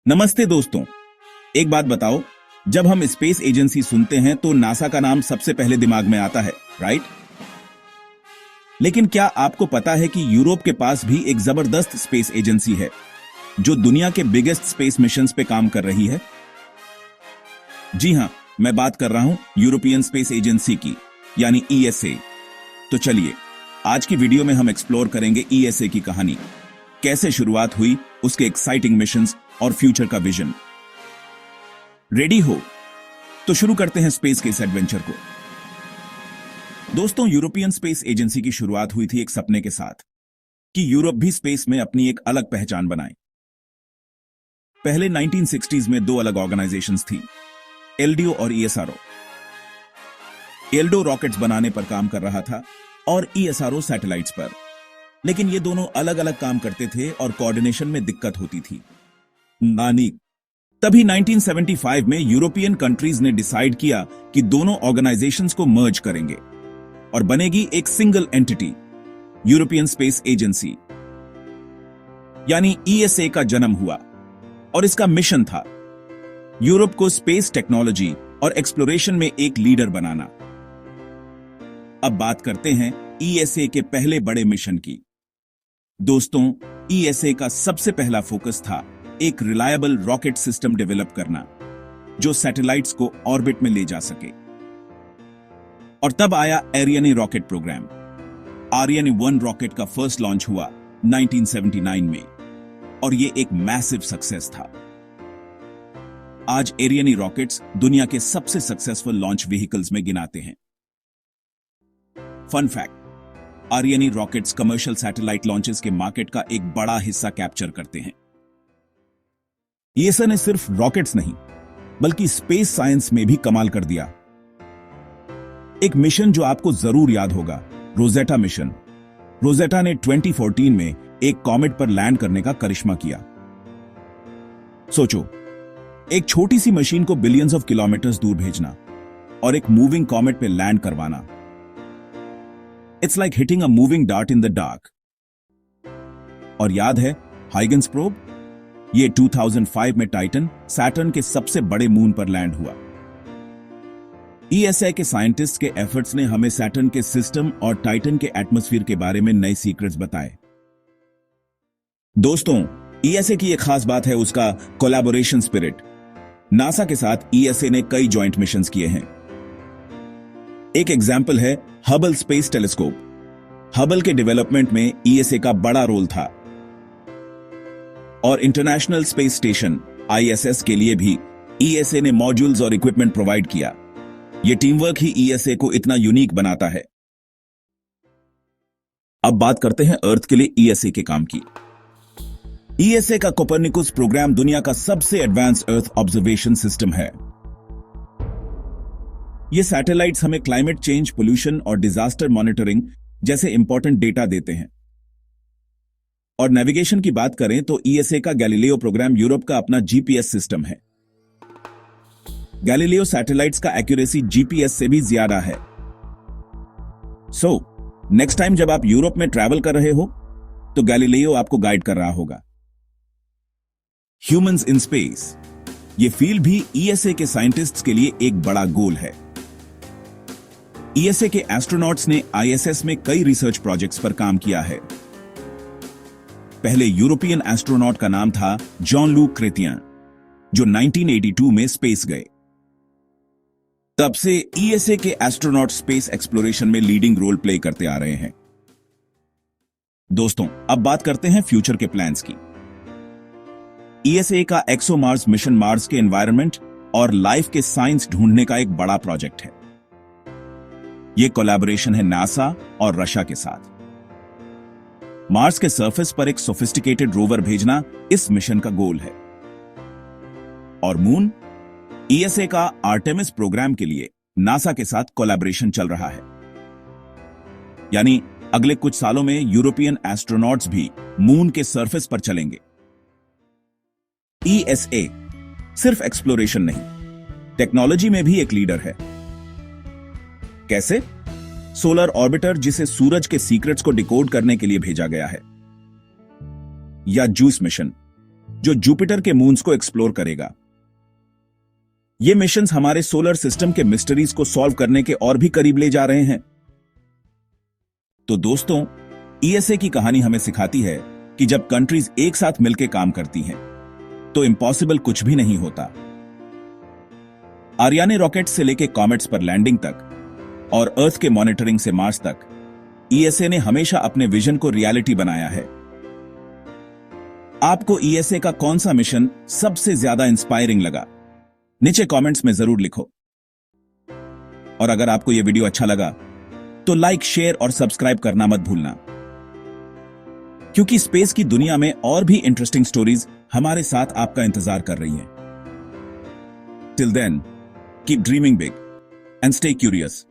नमस्ते दोस्तों। एक बात बताओ, जब हम स्पेस एजेंसी सुनते हैं तो नासा का नाम सबसे पहले दिमाग में आता है, राइट? लेकिन क्या आपको पता है कि यूरोप के पास भी एक जबरदस्त स्पेस एजेंसी है जो दुनिया के बिगेस्ट स्पेस मिशंस पे काम कर रही है? जी हां, मैं बात कर रहा हूं यूरोपियन स्पेस एजेंसी की, यानी ईएसए। तो चलिए, आज की वीडियो में हम एक्सप्लोर करेंगे ईएसए की कहानी, कैसे शुरुआत हुई, उसके एक्साइटिंग मिशंस और फ्यूचर का विजन। रेडी हो तो शुरू करते हैं स्पेस के इस एडवेंचर को। दोस्तों, यूरोपियन स्पेस एजेंसी की शुरुआत हुई थी एक सपने के साथ कि यूरोप भी स्पेस में अपनी एक अलग पहचान बनाए। पहले 1960s में दो अलग ऑर्गेनाइजेशंस थी, एलडीओ और ईएसआरओ। एलडीओ रॉकेट्स बनाने पर काम कर रहा था और ईएसआरओ सैटेलाइट्स पर, लेकिन ये दोनों अलग अलग काम करते थे और कोऑर्डिनेशन में दिक्कत होती थी। तभी 1975 में यूरोपियन कंट्रीज ने डिसाइड किया कि दोनों ऑर्गेनाइजेशंस को मर्ज करेंगे और बनेगी एक single entity, European space agency, यानी ईएसए का जन्म हुआ। और इसका मिशन था यूरोप को स्पेस टेक्नोलॉजी और एक्सप्लोरेशन में एक लीडर बनाना। अब बात करते हैं ईएसए के पहले बड़े मिशन की। दोस्तों, ईएसए का सबसे पहला फोकस था एक रिलायबल रॉकेट सिस्टम डेवलप करना जो सैटेलाइट्स को ऑर्बिट में ले जा सके। और तब आया Ariane rocket program. Ariane 1 rocket का फर्स्ट लॉन्च हुआ 1979 में और यह एक मैसिव सक्सेस था। आज एरियन रॉकेट्स दुनिया के सबसे सक्सेसफुल लॉन्च व्हीकल्स में गिनाते हैं। Fun fact, Ariane rockets commercial satellite launches के मार्केट का एक बड़ा हिस्सा कैप्चर करते हैं। ईएसए ने सिर्फ रॉकेट्स नहीं बल्कि स्पेस साइंस में भी कमाल कर दिया। एक मिशन जो आपको जरूर याद होगा, रोजेटा मिशन। रोजेटा ने 2014 में एक कॉमेट पर लैंड करने का करिश्मा किया। सोचो, एक छोटी सी मशीन को बिलियंस ऑफ किलोमीटर्स दूर भेजना और एक मूविंग कॉमेट पे लैंड करवाना। It's like hitting a moving dart in the dark. और याद है हाइगन्स प्रोब? ये 2005 में टाइटन, सैटर्न के सबसे बड़े मून पर लैंड हुआ। ईएसए के साइंटिस्ट के एफर्ट्स ने हमें सैटर्न के सिस्टम और टाइटन के एटमॉस्फेयर के बारे में नए सीक्रेट्स बताए। दोस्तों, ईएसए की एक खास बात है उसका कोलैबोरेशन स्पिरिट। नासा के साथ ईएसए ने कई जॉइंट मिशंस किए हैं। एक एग्जाम्पल है हबल स्पेस टेलीस्कोप। हबल के डेवलपमेंट में ईएसए का बड़ा रोल था और इंटरनेशनल स्पेस स्टेशन आईएसएस के लिए भी ईएसए ने मॉड्यूल्स और इक्विपमेंट प्रोवाइड किया। यह टीमवर्क ही ईएसए को इतना यूनिक बनाता है। अब बात करते हैं अर्थ के लिए ईएसए के काम की। ईएसए का कोपरनिकस प्रोग्राम दुनिया का सबसे एडवांस अर्थ ऑब्जर्वेशन सिस्टम है। ये सैटेलाइट्स हमें क्लाइमेट चेंज, पोल्यूशन और डिजास्टर मॉनिटरिंग जैसे इंपॉर्टेंट डेटा देते हैं। और नेविगेशन की बात करें तो ईएसए का गैलीलियो प्रोग्राम यूरोप का अपना जीपीएस सिस्टम है। गैलीलियो सैटेलाइट्स का एक्यूरेसी जीपीएस से भी ज्यादा है। नेक्स्ट टाइम जब आप यूरोप में ट्रैवल कर रहे हो तो गैलीलियो आपको गाइड कर रहा होगा। ह्यूमंस इन स्पेस, ये फील्ड भी ईएसए के साइंटिस्ट्स के लिए एक बड़ा गोल है। ईएसए के एस्ट्रोनॉट्स ने आईएसएस में कई रिसर्च प्रोजेक्ट्स पर काम किया है। पहले यूरोपियन एस्ट्रोनॉट का नाम था जॉन लुक क्रेतियन, जो 1982 में स्पेस गए। तब से ईएसए के एस्ट्रोनॉट स्पेस एक्सप्लोरेशन में लीडिंग रोल प्ले करते आ रहे हैं। दोस्तों, अब बात करते हैं फ्यूचर के प्लान्स की। ईएसए का एक्सोमार्स मिशन मार्स के एनवायरनमेंट और लाइफ के साइंस ढूंढने का एक बड़ा प्रोजेक्ट है। यह कोलैबोरेशन है नासा और रशिया के साथ। मार्स के सरफेस पर एक सोफिस्टिकेटेड रोवर भेजना इस मिशन का गोल है। और मून, ईएसए का आर्टेमिस प्रोग्राम के लिए नासा के साथ कोलैबोरेशन चल रहा है। यानी अगले कुछ सालों में यूरोपियन एस्ट्रोनॉट्स भी मून के सरफेस पर चलेंगे। ईएसए सिर्फ एक्सप्लोरेशन नहीं, टेक्नोलॉजी में भी एक लीडर है। कैसे? सोलर ऑर्बिटर, जिसे सूरज के सीक्रेट्स को डिकोड करने के लिए भेजा गया है, या जूस मिशन, जो जुपिटर के मून्स को एक्सप्लोर करेगा। ये मिशंस हमारे सोलर सिस्टम के मिस्टरीज को सॉल्व करने के और भी करीब ले जा रहे हैं। तो दोस्तों, ईएसए की कहानी हमें सिखाती है कि जब कंट्रीज एक साथ मिलकर काम करती हैं, तो इम्पॉसिबल कुछ भी नहीं होता। आरियाने रॉकेट से लेकर कॉमेट्स पर लैंडिंग तक और अर्थ के मॉनिटरिंग से मार्स तक, ईएसए ने हमेशा अपने विजन को रियलिटी बनाया है। आपको ईएसए का कौन सा मिशन सबसे ज्यादा इंस्पायरिंग लगा? नीचे कमेंट्स में जरूर लिखो। और अगर आपको यह वीडियो अच्छा लगा तो लाइक, शेयर और सब्सक्राइब करना मत भूलना, क्योंकि स्पेस की दुनिया में और भी इंटरेस्टिंग स्टोरीज हमारे साथ आपका इंतजार कर रही हैं। Till then, keep dreaming big and stay curious.